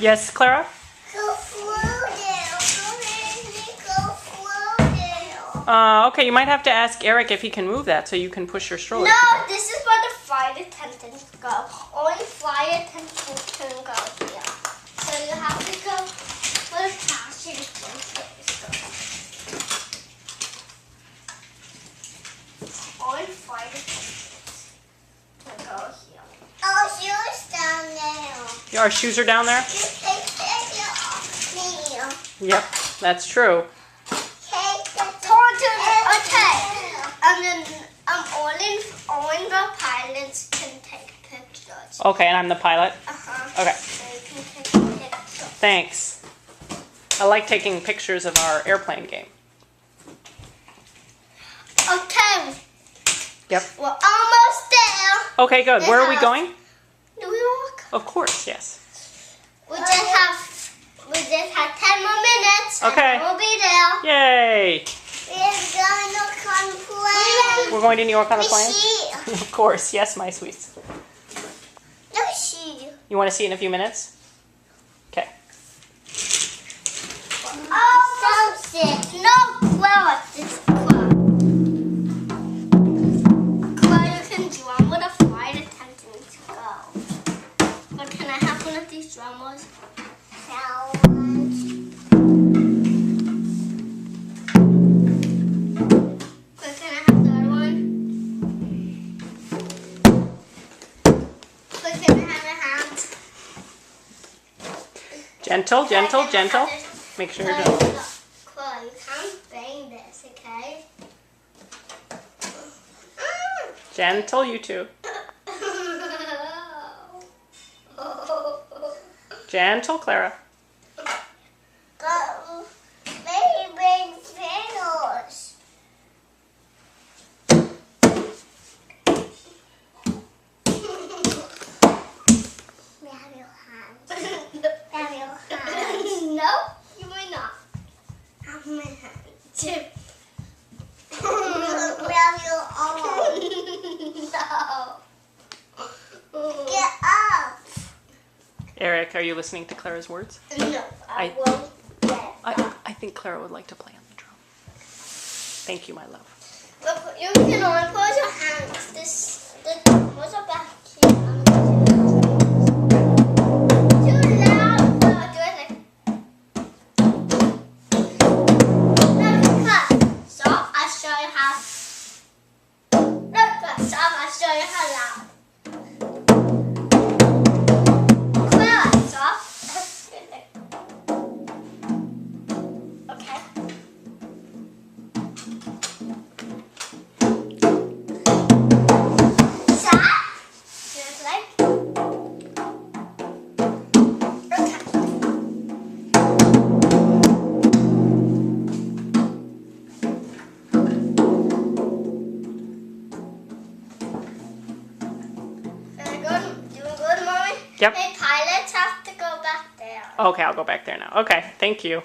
Yes, Clara? Go floating. Go floating. Okay, you might have to ask Eric if he can move that so you can push your stroller. No, this is where the flight attendants go. Only flight attendants can go here. So you have to go where the passengers go. Only flight attendants can go here. Oh, shoes down there. Our shoes are down there? You take it off me. Yep, that's true. Okay. And then only the pilots can take pictures. Okay, and I'm the pilot? Uh-huh. Okay. So you can take pictures. Thanks. I like taking pictures of our airplane game. Okay. Yep. We're almost there. Okay, good. Where are we going? New York. Of course, yes. We just have 10 more minutes. Okay. And we'll be there. Yay! We're going to come play. We're going to New York on the plane? See. Of course, yes, my sweets. No, see. You want to see it in a few minutes? Okay. Oh, so sick. No, Clara. This is Clara. Clara, you can drum with a flight attendant to go. But can I have one of these drummers? Challenge. But can I have the other one? But can I have a hand? Gentle, gentle, gentle. Make sure you're gentle. Chloe, you can't bang this, okay? Gentle, you two. Gentle, Clara. Go, baby, big fiddles. Grab your hand. Grab your hand. No, you may not. Have my hand. Grab your arm. No. Get up. Eric, are you listening to Clara's words? No, I I- won't get up. I think Clara would like to play on the drum. Thank you, my love. Look, you can only put your hands. What's up back here? Too loud. No, do it like. No, cut. Stop. I'll show you how. No, cut. Stop. I'll show you how loud. Clara, stop. Okay. Stop. Just like. Okay. Very good. Doing good, Mommy? Yep. Hey, pilots have to go back there. Okay, I'll go back there now. Okay, thank you.